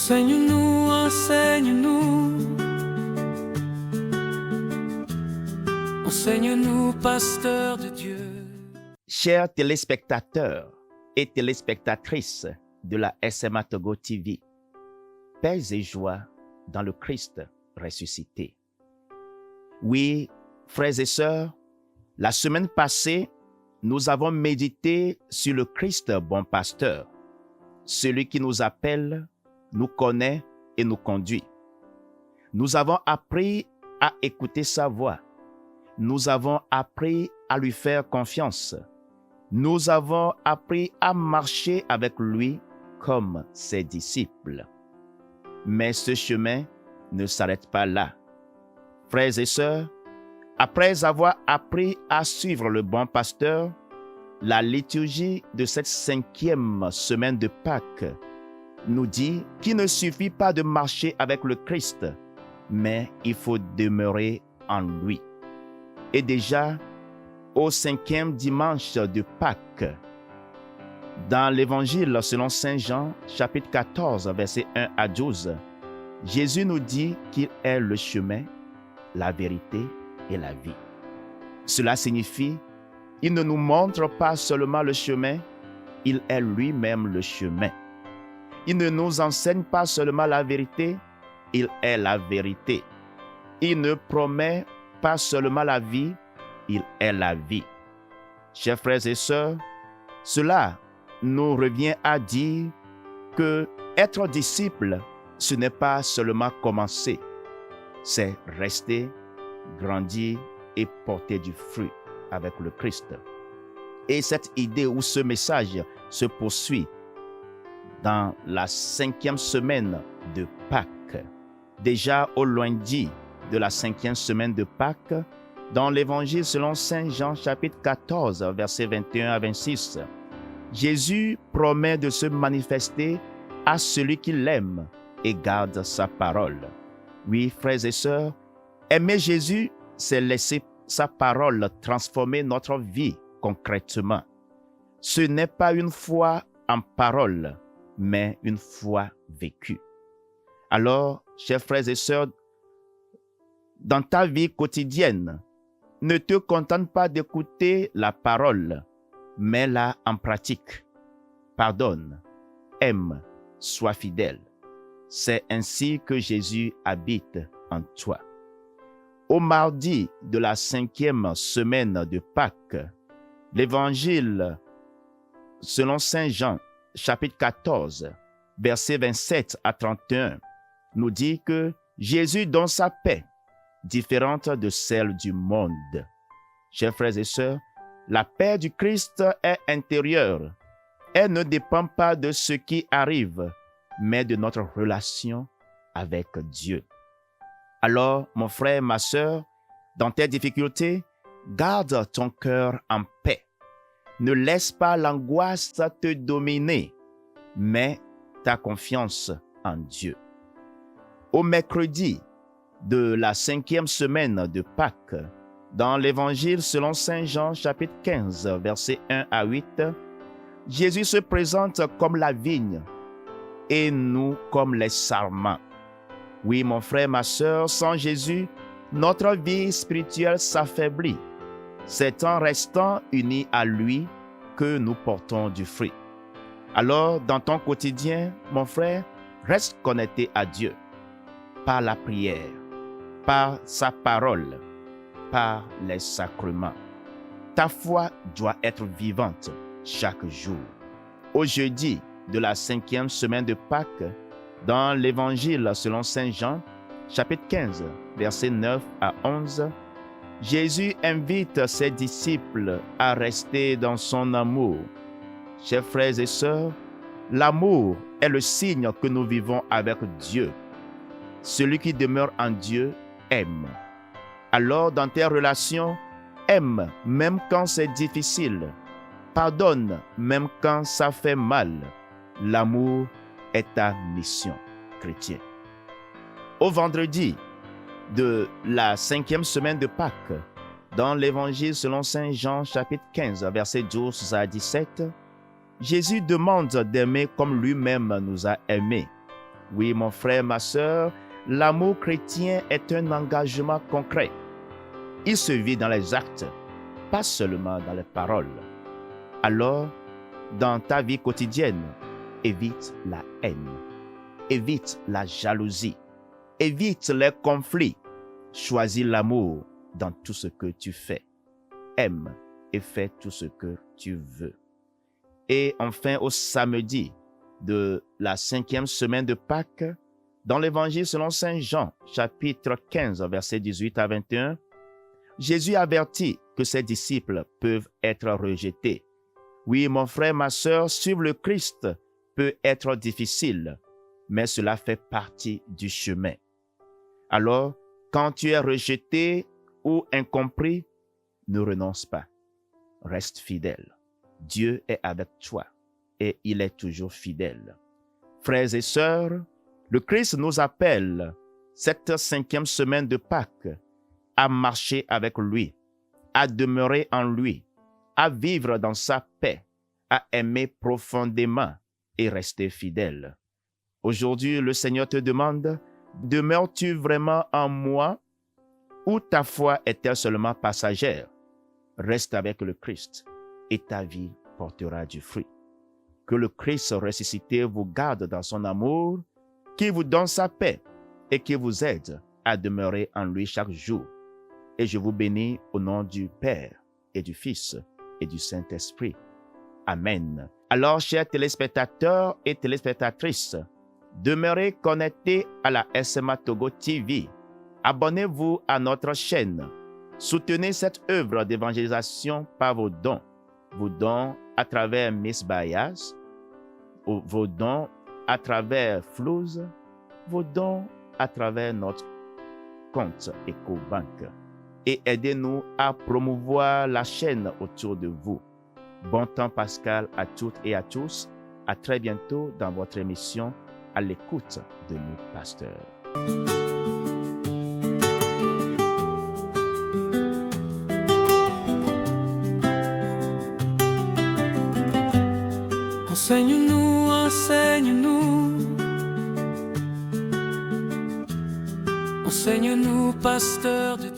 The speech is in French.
Enseigne-nous, enseigne-nous, enseigne-nous, pasteur de Dieu. Chers téléspectateurs et téléspectatrices de la SMA Togo TV, paix et joie dans le Christ ressuscité. Oui, frères et sœurs, la semaine passée, nous avons médité sur le Christ bon pasteur, celui qui nous appelle, nous connaît et nous conduit. Nous avons appris à écouter sa voix. Nous avons appris à lui faire confiance. Nous avons appris à marcher avec lui comme ses disciples. Mais ce chemin ne s'arrête pas là. Frères et sœurs, après avoir appris à suivre le bon pasteur, la liturgie de cette 5e semaine de Pâques nous dit qu'il ne suffit pas de marcher avec le Christ, mais il faut demeurer en lui. Et déjà, au 5e dimanche de Pâques, dans l'Évangile selon Saint Jean, chapitre 14, versets 1 à 12, Jésus nous dit qu'il est le chemin, la vérité et la vie. Cela signifie, il ne nous montre pas seulement le chemin, il est lui-même le chemin. Il ne nous enseigne pas seulement la vérité, il est la vérité. Il ne promet pas seulement la vie, il est la vie. Chers frères et sœurs, cela nous revient à dire que être disciple, ce n'est pas seulement commencer, c'est rester, grandir et porter du fruit avec le Christ. Et cette idée ou ce message se poursuit dans la 5e semaine de Pâques. Déjà au lundi de la 5e semaine de Pâques, dans l'Évangile selon Saint Jean chapitre 14, versets 21 à 26, Jésus promet de se manifester à celui qui l'aime et garde sa parole. Oui, frères et sœurs, aimer Jésus, c'est laisser sa parole transformer notre vie concrètement. Ce n'est pas une foi en parole, mais une foi vécue. Alors, chers frères et sœurs, dans ta vie quotidienne, ne te contente pas d'écouter la parole, mets-la en pratique. Pardonne, aime, sois fidèle. C'est ainsi que Jésus habite en toi. Au mardi de la 5e semaine de Pâques, l'Évangile selon Saint Jean, chapitre 14, versets 27 à 31, nous dit que Jésus donne sa paix, différente de celle du monde. Chers frères et sœurs, la paix du Christ est intérieure. Elle ne dépend pas de ce qui arrive, mais de notre relation avec Dieu. Alors, mon frère, ma sœur, dans tes difficultés, garde ton cœur en paix. Ne laisse pas l'angoisse te dominer, mais ta confiance en Dieu. Au mercredi de la 5e semaine de Pâques, dans l'Évangile selon Saint Jean, chapitre 15, versets 1 à 8, Jésus se présente comme la vigne et nous comme les sarments. Oui, mon frère, ma sœur, sans Jésus, notre vie spirituelle s'affaiblit. C'est en restant unis à lui que nous portons du fruit. Alors, dans ton quotidien, mon frère, reste connecté à Dieu par la prière, par sa parole, par les sacrements. Ta foi doit être vivante chaque jour. Au jeudi de la 5e semaine de Pâques, dans l'Évangile selon Saint Jean, chapitre 15, versets 9 à 11, Jésus invite ses disciples à rester dans son amour. Chers frères et sœurs, l'amour est le signe que nous vivons avec Dieu. Celui qui demeure en Dieu aime. Alors, dans tes relations, aime même quand c'est difficile. Pardonne même quand ça fait mal. L'amour est ta mission chrétienne. Au vendredi de la 5e semaine de Pâques, dans l'Évangile selon Saint Jean, chapitre 15, versets 12 à 17, Jésus demande d'aimer comme lui-même nous a aimés. Oui, mon frère, ma sœur, l'amour chrétien est un engagement concret. Il se vit dans les actes, pas seulement dans les paroles. Alors, dans ta vie quotidienne, évite la haine, évite la jalousie, évite les conflits. Choisis l'amour dans tout ce que tu fais. Aime et fais tout ce que tu veux. Et enfin, au samedi de la 5e semaine de Pâques, dans l'Évangile selon Saint Jean, chapitre 15, versets 18 à 21, Jésus avertit que ses disciples peuvent être rejetés. Oui, mon frère, ma sœur, suivre le Christ peut être difficile, mais cela fait partie du chemin. Alors, quand tu es rejeté ou incompris, ne renonce pas. Reste fidèle. Dieu est avec toi et il est toujours fidèle. Frères et sœurs, le Christ nous appelle, cette 5e semaine de Pâques, à marcher avec lui, à demeurer en lui, à vivre dans sa paix, à aimer profondément et rester fidèle. Aujourd'hui, le Seigneur te demande, demeures-tu vraiment en moi ou ta foi est-elle seulement passagère? Reste avec le Christ et ta vie portera du fruit. Que le Christ ressuscité vous garde dans son amour, qui vous donne sa paix et qui vous aide à demeurer en lui chaque jour. Et je vous bénis au nom du Père et du Fils et du Saint-Esprit. Amen. Alors, chers téléspectateurs et téléspectatrices, demeurez connectés à la SMA Togo TV. Abonnez-vous à notre chaîne. Soutenez cette œuvre d'évangélisation par vos dons à travers Miss Bayas, vos dons à travers Flouz, vos dons à travers notre compte EcoBank. Et aidez-nous à promouvoir la chaîne autour de vous. Bon temps pascal à toutes et à tous. À très bientôt dans votre émission à l'écoute de nos pasteurs. Enseigne-nous, enseigne-nous. Enseigne-nous, pasteur de Dieu.